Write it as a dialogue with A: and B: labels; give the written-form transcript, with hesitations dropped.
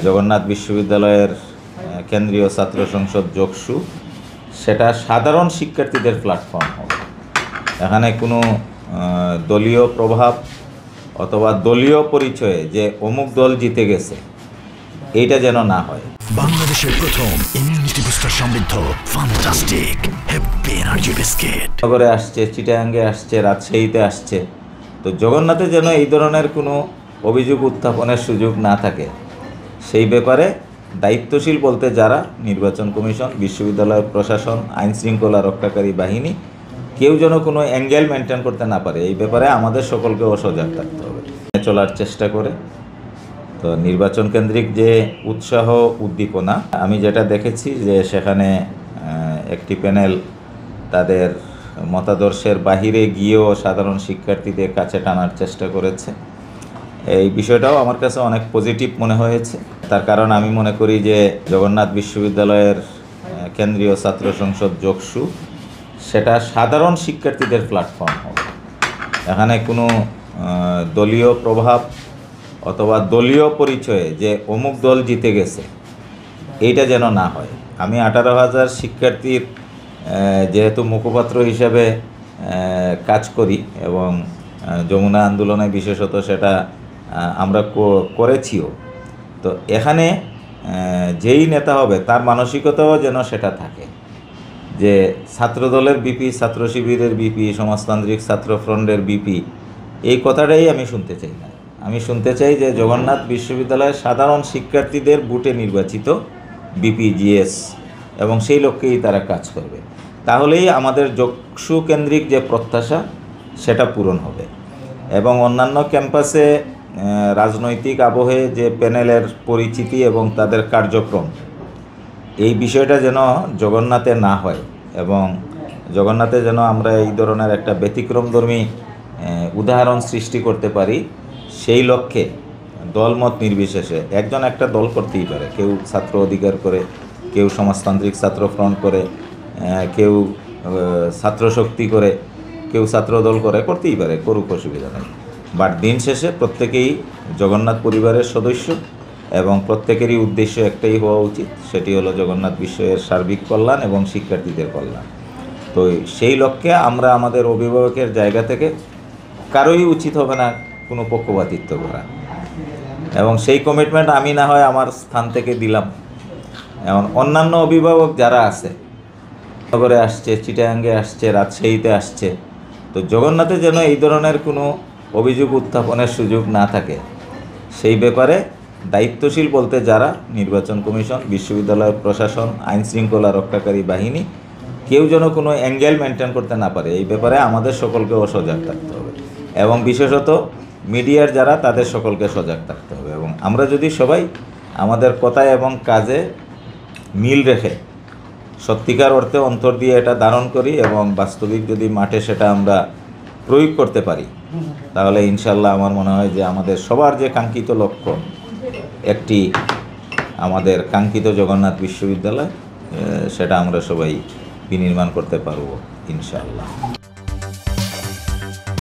A: জগন্নাথ বিশ্ববিদ্যালয়ের কেন্দ্রীয় ছাত্র সংসদ যোগসু সেটা সাধারণ শিক্ষার্থীদের প্ল্যাটফর্ম হবে। এখানে কোনো দলীয় প্রভাব অথবা দলীয় পরিচয়ে যে অমুক দল জিতে গেছে এইটা যেন না হয়।
B: বাংলাদেশের প্রথম ইমিউনিটি বুস্টার সমৃদ্ধ ফ্যান্টাস্টিক হ্যাপি এনার্জি বিস্কিট
A: নগরে আসছে, চিটাগাঙ্গে আসছে, রাজশাহীতে আসছে। তো জগন্নাথে যেন এই ধরনের কোনো অভিযোগ উত্থাপনের সুযোগ না থাকে সেই ব্যাপারে দায়িত্বশীল বলতে যারা নির্বাচন কমিশন, বিশ্ববিদ্যালয়ের প্রশাসন, আইন শৃঙ্খলা রক্ষাকারী বাহিনী কেউ যেন কোনো অ্যাঙ্গেল মেনটেন করতে না পারে এই ব্যাপারে আমাদের সকলকে সজাগ থাকতে হবে, চলার চেষ্টা করে। তো নির্বাচন কেন্দ্রিক যে উৎসাহ উদ্দীপনা আমি যেটা দেখেছি যে সেখানে একটি প্যানেল তাদের মতাদর্শের বাহিরে গিয়েও সাধারণ শিক্ষার্থীদের কাছে টানার চেষ্টা করেছে। এই বিষয়টাও আমার কাছে অনেক পজিটিভ মনে হয়েছে। তার কারণ আমি মনে করি যে জগন্নাথ বিশ্ববিদ্যালয়ের কেন্দ্রীয় ছাত্র সংসদ যোগসু সেটা সাধারণ শিক্ষার্থীদের প্ল্যাটফর্ম হবে। এখানে কোনো দলীয় প্রভাব অথবা দলীয় পরিচয়ে যে অমুক দল জিতে গেছে এইটা যেন না হয়। আমি 18,000 শিক্ষার্থীর যেহেতু মুখপাত্র হিসাবে কাজ করি এবং যমুনা আন্দোলনে বিশেষত সেটা আমরা করেছিও। তো এখানে যেই নেতা হবে তার মানসিকতাও যেন সেটা থাকে যে ছাত্রদলের বিপি, ছাত্র শিবিরের বিপি, সমাজতান্ত্রিক ছাত্র ফ্রন্টের বিপি, এই কথাটাই আমি শুনতে চাই না। আমি শুনতে চাই যে জগন্নাথ বিশ্ববিদ্যালয়ের সাধারণ শিক্ষার্থীদের বুটে নির্বাচিত বিপি, জিএস এবং সেই লক্ষ্যেই তারা কাজ করবে। তাহলেই আমাদের যোগসু কেন্দ্রিক যে প্রত্যাশা সেটা পূরণ হবে। এবং অন্যান্য ক্যাম্পাসে রাজনৈতিক আবহে যে প্যানেলের পরিচিতি এবং তাদের কার্যক্রম, এই বিষয়টা যেন জগন্নাথে না হয় এবং জগন্নাথে যেন আমরা এই ধরনের একটা ব্যতিক্রমধর্মী উদাহরণ সৃষ্টি করতে পারি। সেই লক্ষ্যে দলমত নির্বিশেষে একজন একটা দল করতেই পারে, কেউ ছাত্র অধিকার করে, কেউ সমাজতান্ত্রিক ছাত্র ফ্রন্ট করে, কেউ ছাত্র শক্তি করে, কেউ ছাত্র দল করে, করতেই পারে, করুক, অসুবিধা নেই। বাট দিন শেষে প্রত্যেকেই জগন্নাথ পরিবারের সদস্য এবং প্রত্যেকেরই উদ্দেশ্য একটাই হওয়া উচিত, সেটি হলো জগন্নাথ বিশ্বের সার্বিক কল্যাণ এবং শিক্ষার্থীদের কল্যাণ। তো সেই লক্ষ্যে আমরা আমাদের অভিভাবকের জায়গা থেকে কারোই উচিত হবে না কোনো পক্ষপাতিত্ব করা, এবং সেই কমিটমেন্ট আমি না হয় আমার স্থান থেকে দিলাম। এবং অন্যান্য অভিভাবক যারা আছে, নগরে আসছে, চিটাগাঙ্গে আসছে, রাজশাহীতে আসছে, তো জগন্নাথে যেন এই ধরনের কোনো অভিযোগ উত্থাপনের সুযোগ না থাকে সেই ব্যাপারে দায়িত্বশীল বলতে যারা নির্বাচন কমিশন, বিশ্ববিদ্যালয়ের প্রশাসন, আইন শৃঙ্খলা রক্ষাকারী বাহিনী কেউ যেন কোনো অ্যাঙ্গেল মেনটেন করতে না পারে এই ব্যাপারে আমাদের সকলকে সজাগ থাকতে হবে। এবং বিশেষত মিডিয়ার যারা, তাদের সকলকে সজাগ থাকতে হবে। এবং আমরা যদি সবাই আমাদের কথায় এবং কাজে মিল রেখে সত্যিকার অর্থে অন্তর দিয়ে এটা ধারণ করি এবং বাস্তবিক যদি মাঠে সেটা আমরা প্রয়োগ করতে পারি, তাহলে ইনশাল্লাহ আমার মনে হয় যে আমাদের সবার যে কাঙ্ক্ষিত লক্ষ্য, একটি আমাদের কাঙ্ক্ষিত জগন্নাথ বিশ্ববিদ্যালয়, সেটা আমরা সবাই বিনির্মাণ করতে পারব ইনশাআল্লাহ।